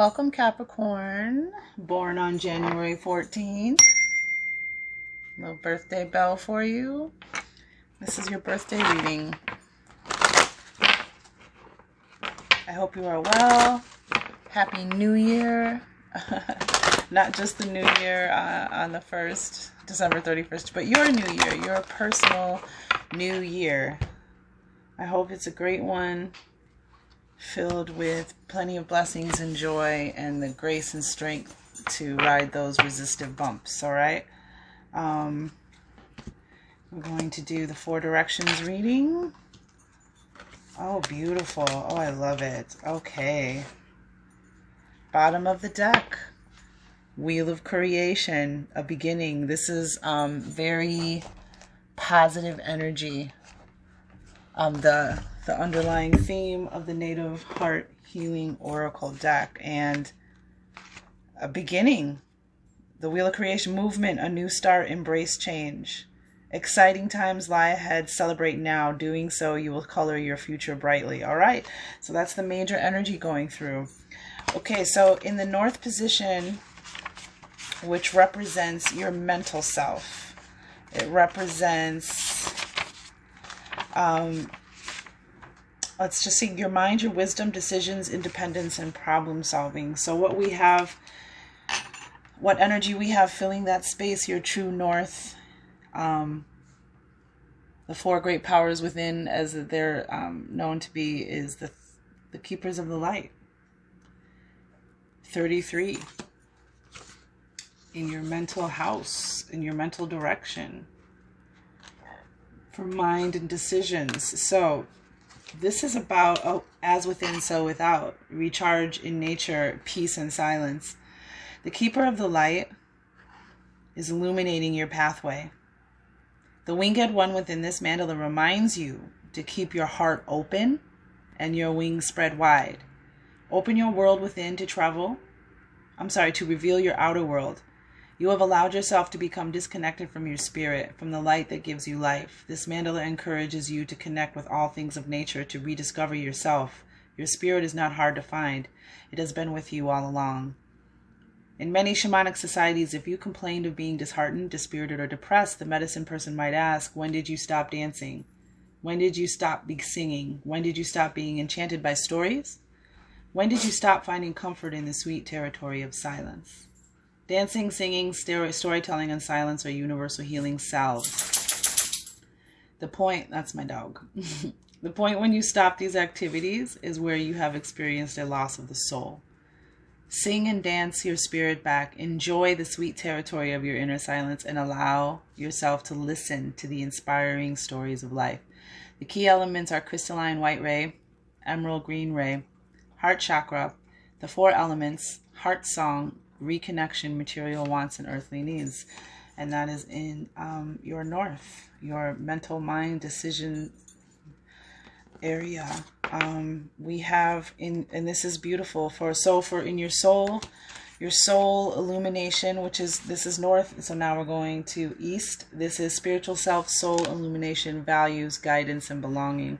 Welcome, Capricorn, born on January 14th. Little birthday bell for you. This is your birthday reading. I hope you are well. Happy New Year. Not just the New Year on the 1st, December 31st, but your New Year, your personal New Year. I hope it's a great one, filled with plenty of blessings and joy and the grace and strength to ride those resistive bumps, all right? We're going to do the 4 directions reading. Oh, beautiful. Oh, I love it. Okay. Bottom of the deck. Wheel of Creation, a beginning. This is very positive energy. The underlying theme of the Native Heart Healing Oracle deck, and a beginning. The Wheel of Creation movement, a new start, embrace change. Exciting times lie ahead, celebrate now. Doing so, you will color your future brightly. All right, so that's the major energy going through. Okay, so in the North position, which represents your mental self, it represents let's just see, your mind, your wisdom, decisions, independence, and problem solving. So what we have, what energy we have filling that space, your true north, the 4 great powers within, as they're known to be, is the keepers of the light. 33 in your mental house, in your mental direction, for mind and decisions. So this is about as within, so without. Recharge in nature, peace and silence. The keeper of the light is illuminating your pathway. The winged one within this mandala reminds you to keep your heart open and your wings spread wide. Open your world within to to reveal your outer world. You have allowed yourself to become disconnected from your spirit, from the light that gives you life. This mandala encourages you to connect with all things of nature, to rediscover yourself. Your spirit is not hard to find. It has been with you all along. In many shamanic societies, if you complained of being disheartened, dispirited, or depressed, the medicine person might ask, when did you stop dancing? When did you stop singing? When did you stop being enchanted by stories? When did you stop finding comfort in the sweet territory of silence? Dancing, singing, storytelling, and silence are universal healing salves. The point, that's my dog. The point when you stop these activities is where you have experienced a loss of the soul. Sing and dance your spirit back. Enjoy the sweet territory of your inner silence and allow yourself to listen to the inspiring stories of life. The key elements are crystalline white ray, emerald green ray, heart chakra, the 4 elements, heart song, reconnection, material wants, and earthly needs. And that is in your north, your mental mind decision area. We have and this is beautiful for in your soul illumination, this is north. So now we're going to east. This is spiritual self, soul illumination, values, guidance, and belonging.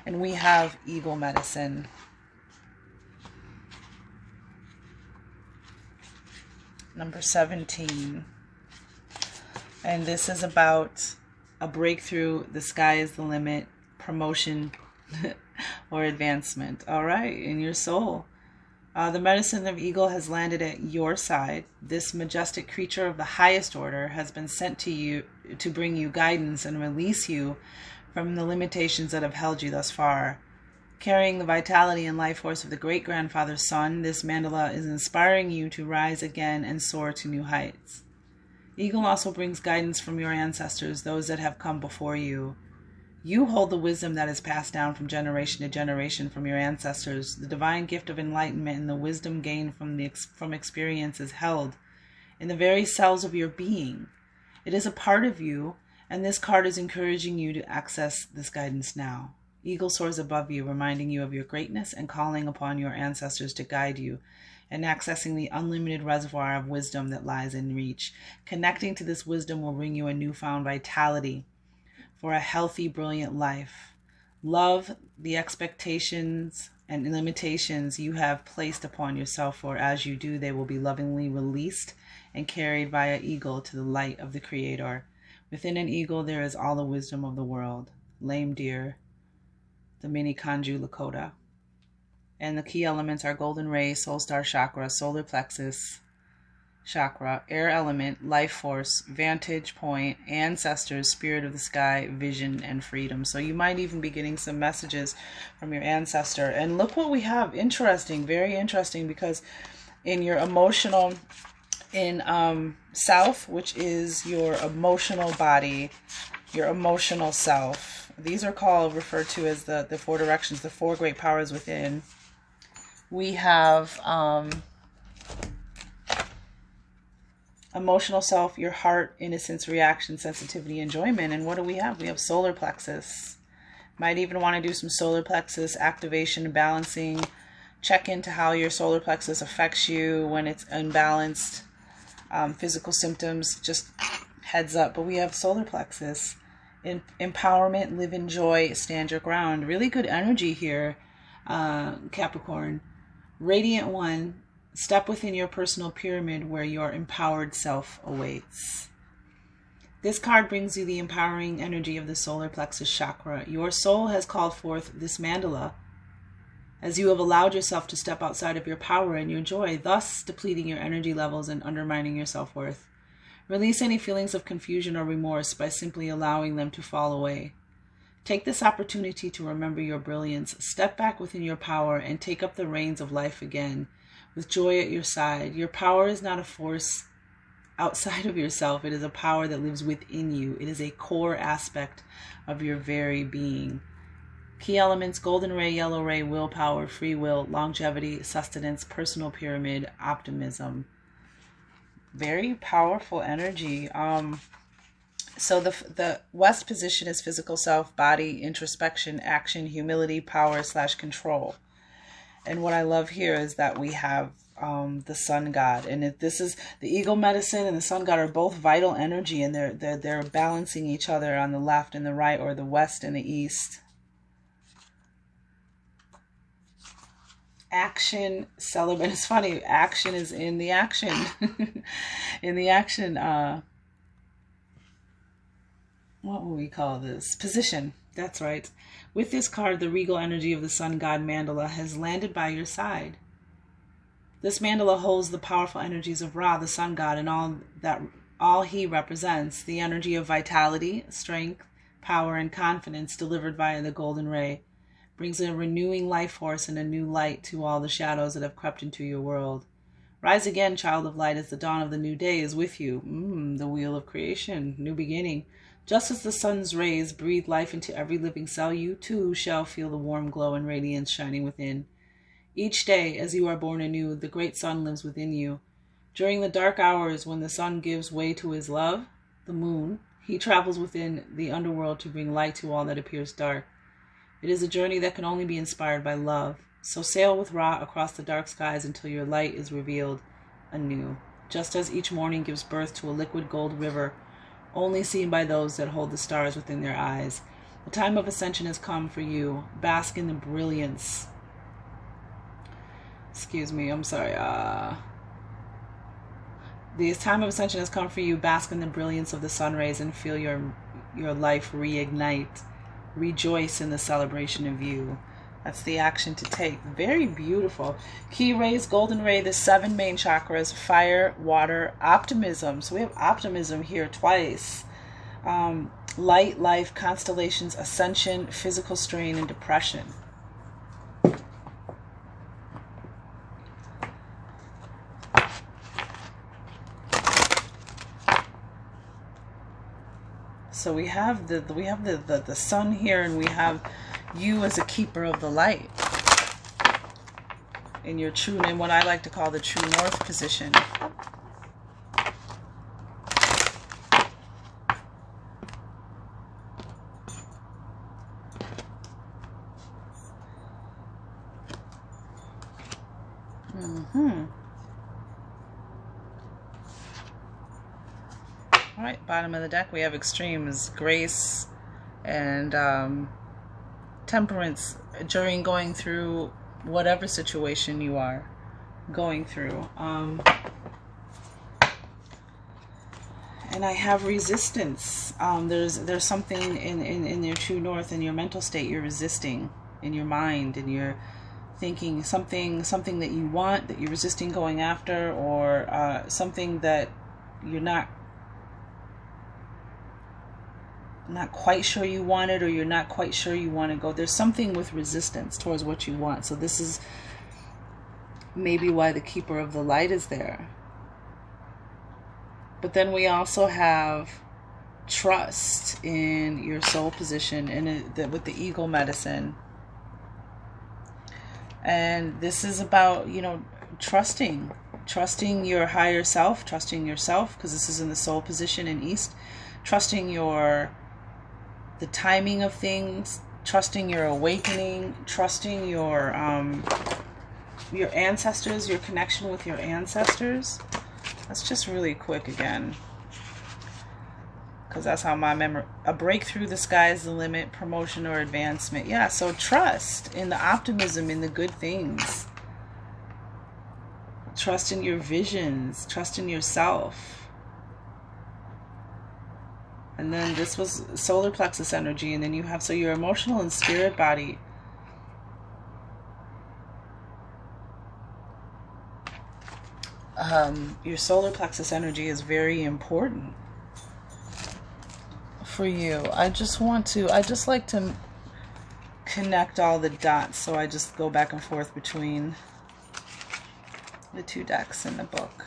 And we have eagle medicine. Number 17. And this is about a breakthrough, the sky is the limit, promotion, or advancement. All right, in your soul. The medicine of eagle has landed at your side. This majestic creature of the highest order has been sent to you to bring you guidance and release you from the limitations that have held you thus far. Carrying the vitality and life force of the great-grandfather's son, this mandala is inspiring you to rise again and soar to new heights. Eagle also brings guidance from your ancestors, those that have come before you. You hold the wisdom that is passed down from generation to generation from your ancestors. The divine gift of enlightenment and the wisdom gained from experience is held in the very cells of your being. It is a part of you, and this card is encouraging you to access this guidance now. Eagle soars above you, reminding you of your greatness and calling upon your ancestors to guide you and accessing the unlimited reservoir of wisdom that lies in reach. Connecting to this wisdom will bring you a newfound vitality for a healthy, brilliant life. Love the expectations and limitations you have placed upon yourself, for as you do, they will be lovingly released and carried via eagle to the light of the Creator. Within an eagle there is all the wisdom of the world. Lame deer, the mini Kanju Lakota. And the key elements are golden ray, soul star chakra, solar plexus chakra, air element, life force, vantage point, ancestors, spirit of the sky, vision, and freedom. So you might even be getting some messages from your ancestor. And look what we have. Interesting, very interesting, because in your emotional, in South, which is your emotional body, your emotional self. These are referred to as the four directions, the four great powers within. We have emotional self, your heart, innocence, reaction, sensitivity, enjoyment. And what do we have? We have solar plexus. Might even want to do some solar plexus activation, balancing. Check into how your solar plexus affects you when it's unbalanced. Physical symptoms, just heads up. But we have solar plexus. Empowerment, live in joy, stand your ground. Really good energy here, Capricorn. Radiant one, step within your personal pyramid where your empowered self awaits. This card brings you the empowering energy of the solar plexus chakra. Your soul has called forth this mandala as you have allowed yourself to step outside of your power and your joy, thus depleting your energy levels and undermining your self-worth. Release any feelings of confusion or remorse by simply allowing them to fall away. Take this opportunity to remember your brilliance, step back within your power, and take up the reins of life again, with joy at your side. Your power is not a force outside of yourself. It is a power that lives within you. It is a core aspect of your very being. Key elements: golden ray, yellow ray, willpower, free will, longevity, sustenance, personal pyramid, optimism. Very powerful energy. So the West position is physical self, body, introspection, action, humility, power / control. And what I love here is that we have the sun god, and this is the eagle medicine and the sun god are both vital energy, and they're balancing each other on the left and the right, or the west and the east. Action, celebrate. It's funny, action is in the action. In the action, what will we call this? Position. That's right. With this card, the regal energy of the sun god mandala has landed by your side. This mandala holds the powerful energies of Ra, the sun god, and all he represents, the energy of vitality, strength, power, and confidence delivered via the golden ray. Brings a renewing life force and a new light to all the shadows that have crept into your world. Rise again, child of light, as the dawn of the new day is with you. The wheel of creation, new beginning. Just as the sun's rays breathe life into every living cell, you too shall feel the warm glow and radiance shining within. Each day, as you are born anew, the great sun lives within you. During the dark hours when the sun gives way to his love, the moon, he travels within the underworld to bring light to all that appears dark. It is a journey that can only be inspired by love. So sail with Ra across the dark skies until your light is revealed anew. Just as each morning gives birth to a liquid gold river, only seen by those that hold the stars within their eyes. The time of ascension has come for you. Bask in the brilliance. The time of ascension has come for you. Bask in the brilliance of the sun rays and feel your life reignite. Rejoice in the celebration of you. That's the action to take. Very beautiful. Key rays, golden ray, the 7 main chakras: fire, water, optimism. So we have optimism here twice. Light, life, constellations, ascension, physical strain, and depression. So we have the sun here, and we have you as a keeper of the light in your true, and what I like to call the true north position. All right, bottom of the deck, we have extremes, grace and temperance during going through whatever situation you are going through. And I have resistance. There's something in your true north, in your mental state, you're resisting in your mind, and you're thinking something that you want, that you're resisting going after, or something that you're not quite sure you want it, or you're not quite sure you want to go. There's something with resistance towards what you want. So this is maybe why the Keeper of the Light is there. But then we also have trust in your soul position, and with the eagle medicine. And this is about, trusting your higher self, trusting yourself, because this is in the soul position in East. Trusting the timing of things, trusting your awakening, trusting your ancestors, your connection with your ancestors. That's just really quick again, because that's how my memory, a breakthrough, the sky is the limit, promotion or advancement. Yeah, so trust in the optimism, in the good things. Trust in your visions, trust in yourself. And then this was solar plexus energy, and then you have, so your emotional and spirit body. Your solar plexus energy is very important for you. I just like to connect all the dots, so I just go back and forth between the two decks in the book.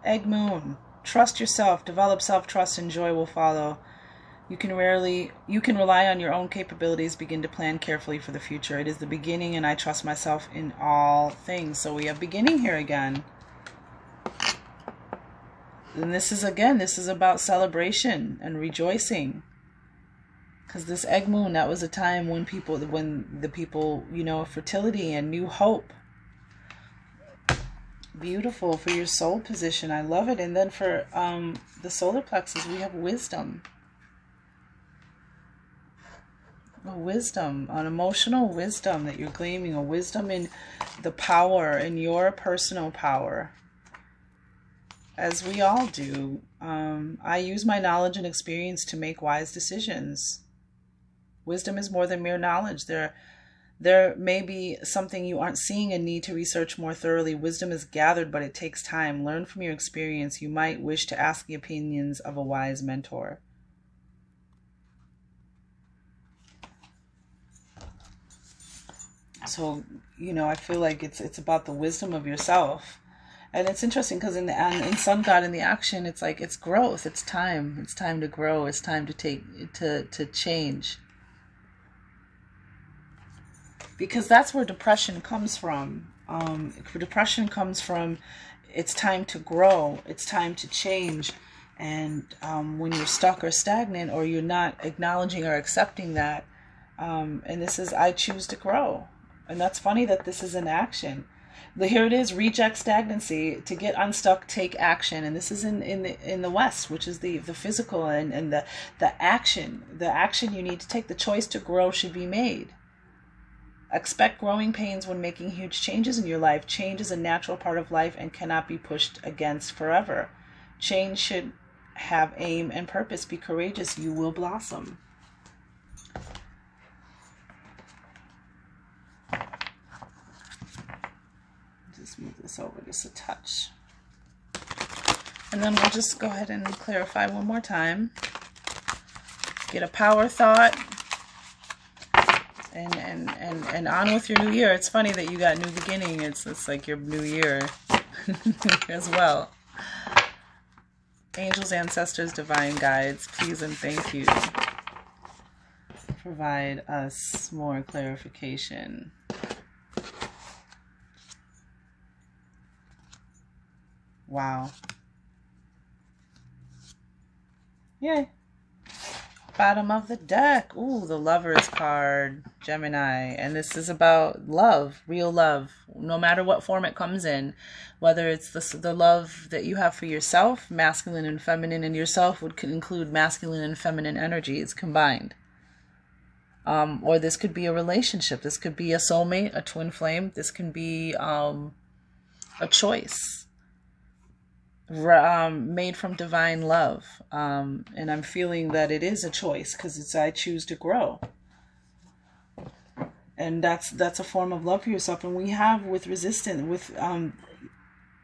Egg Moon. Trust yourself, develop self-trust, and joy will follow. You can rely on your own capabilities, begin to plan carefully for the future. It is the beginning, and I trust myself in all things. So we have beginning here again. And this is about celebration and rejoicing. Because this egg moon, that was a time when the people, fertility and new hope. Beautiful for your soul position. I love it. And then for the solar plexus, we have wisdom. A wisdom, an emotional wisdom that you're gleaming, a wisdom in the power, in your personal power, as we all do. I use my knowledge and experience to make wise decisions. Wisdom is more than mere knowledge. There may be something you aren't seeing and need to research more thoroughly. Wisdom is gathered, but it takes time. Learn from your experience. You might wish to ask the opinions of a wise mentor. So, I feel like it's about the wisdom of yourself. And it's interesting because in Sun God, in the action, it's like it's growth, it's time to grow, it's time to change. Because that's where depression comes from. Depression comes from, it's time to grow, it's time to change. And when you're stuck or stagnant, or you're not acknowledging or accepting that, and this is, I choose to grow. And that's funny that this is an action. Here it is, reject stagnancy. To get unstuck, take action. And this is in the West, which is the physical and the action. The action you need to take. The choice to grow should be made. Expect growing pains when making huge changes in your life. Change is a natural part of life and cannot be pushed against forever. Change should have aim and purpose. Be courageous. You will blossom. Move this over just a touch, and then we'll just go ahead and clarify one more time. Get a power thought, and on with your new year. It's funny that you got new beginning. It's like your new year as well. Angels, ancestors, divine guides, please and thank you. Provide us more clarification. Wow. Yay. Bottom of the deck. Ooh, the Lovers card. Gemini. And this is about love. Real love. No matter what form it comes in. Whether it's the love that you have for yourself, masculine and feminine, and yourself would include masculine and feminine energies combined. Or this could be a relationship. This could be a soulmate, a twin flame. This can be a choice made from divine love. And I'm feeling that it is a choice because it's I choose to grow. And that's a form of love for yourself. And we have with resistance, with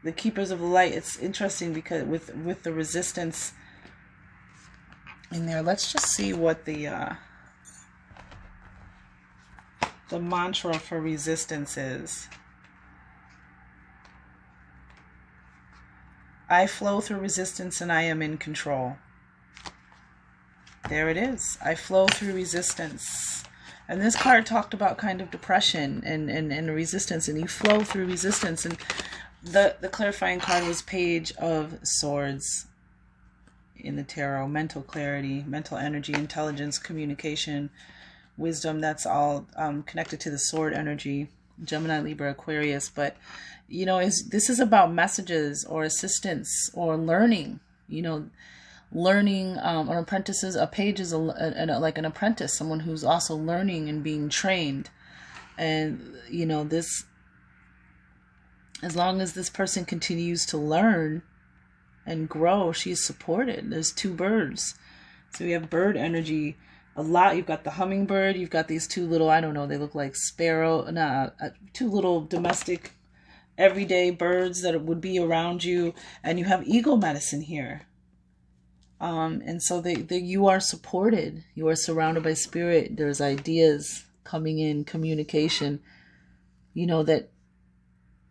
the keepers of the light, it's interesting because with the resistance in there, let's just see what the mantra for resistance is. I flow through resistance and I am in control. There it is. I flow through resistance. And this card talked about kind of depression and resistance, and you flow through resistance. And the clarifying card was Page of Swords in the tarot. Mental clarity, mental energy, intelligence, communication, wisdom. That's all connected to the sword energy. Gemini, Libra, Aquarius. But this is about messages or assistance or learning. Learning or apprentices. A page is like an apprentice, someone who's also learning and being trained. And this, as long as this person continues to learn and grow, she's supported. There's two birds, so we have bird energy a lot. You've got the hummingbird, you've got these two little, I don't know, they look like two little domestic everyday birds that would be around you. And you have ego medicine here. And so you are supported. You are surrounded by spirit. There's ideas coming in, communication, that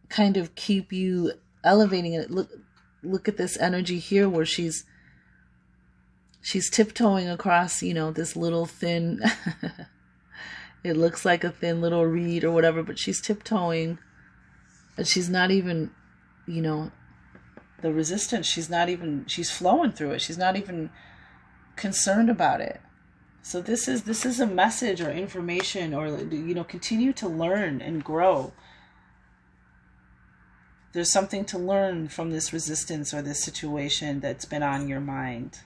kind of keep you elevating it. Look at this energy here where she's tiptoeing across, this little thin, it looks like a thin little reed or whatever, but she's tiptoeing, and she's not even, the resistance, she's flowing through it. She's not even concerned about it. So this is a message or information, or, continue to learn and grow. There's something to learn from this resistance or this situation that's been on your mind.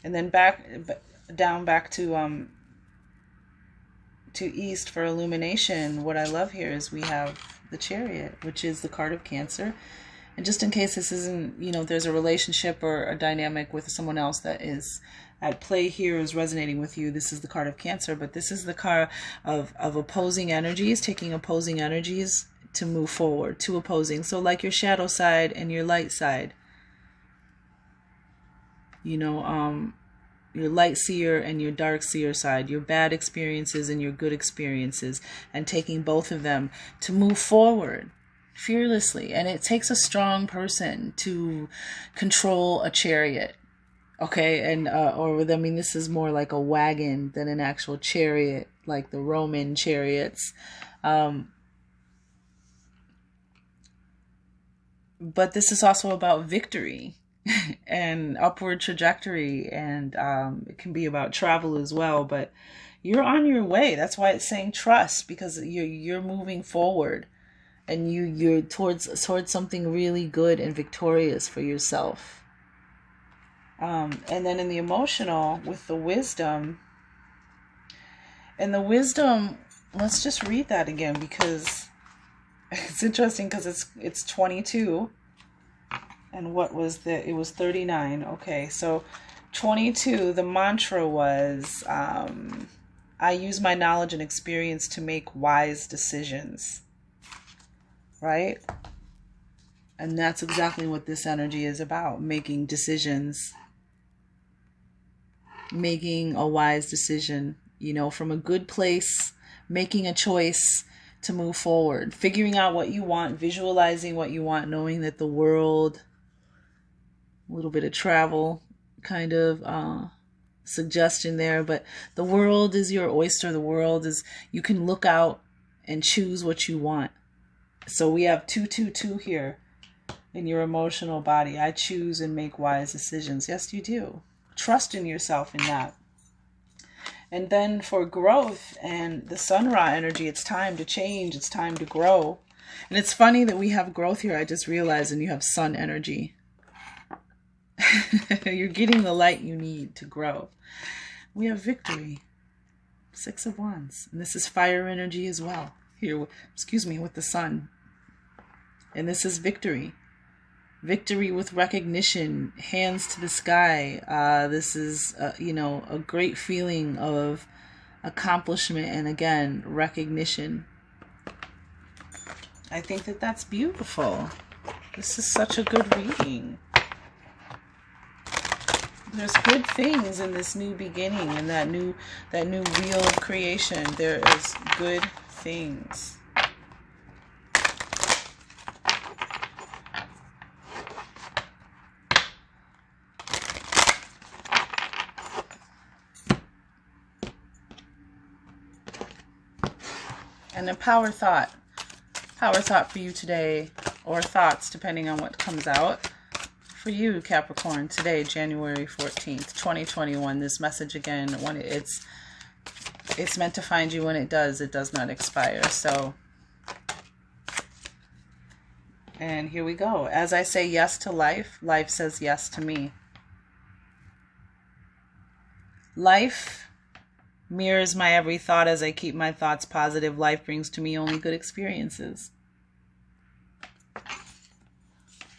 And then back to East for illumination. What I love here is we have the Chariot, which is the card of Cancer. And just in case this isn't, there's a relationship or a dynamic with someone else that is at play here, is resonating with you, this is the card of Cancer. But this is the card of opposing energies, taking opposing energies to move forward, to opposing. So like your shadow side and your light side. Your light seer and your dark seer side, your bad experiences and your good experiences, and taking both of them to move forward fearlessly. And it takes a strong person to control a chariot. Okay, and this is more like a wagon than an actual chariot, like the Roman chariots. But this is also about victory and upward trajectory, and it can be about travel as well. But you're on your way. That's why it's saying trust, because you're moving forward, and you're towards something really good and victorious for yourself. And then in the emotional, with the wisdom, let's just read that again, because it's interesting, because it's 22. And what was it was 39. Okay, so 22, the mantra was, I use my knowledge and experience to make wise decisions. Right? And that's exactly what this energy is about, making decisions. Making a wise decision, from a good place, making a choice to move forward, figuring out what you want, visualizing what you want, knowing that the world, a little bit of travel kind of suggestion there, but the world is your oyster. The world is, you can look out and choose what you want. So we have 222 here in your emotional body. I choose and make wise decisions. Yes, you do. Trust in yourself in that. And then for growth and the Sun Ra energy, it's time to change. It's time to grow. And it's funny that we have growth here. I just realized, and you have Sun energy. You're getting the light you need to grow. We have victory. Six of Wands. And this is fire energy as well. Here, excuse me, with the sun. And this is victory. Victory with recognition, hands to the sky. This is, you know, a great feeling of accomplishment and, again, recognition. I think that that's beautiful. This is such a good reading. There's good things in this new beginning and that new wheel of creation. There is good things. And a power thought for you today, or thoughts depending on what comes out for you, Capricorn, today, January 14th, 2021. This message, again, when it's meant to find you when it does not expire. So, and here we go. As I say yes to life, life says yes to me. Life mirrors my every thought. As I keep my thoughts positive, life brings to me only good experiences.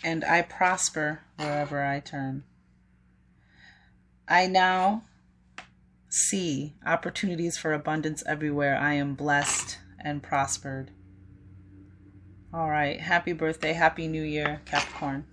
And I prosper wherever I turn. I now see opportunities for abundance everywhere. I am blessed and prospered. All right. Happy birthday. Happy New Year, Capricorn.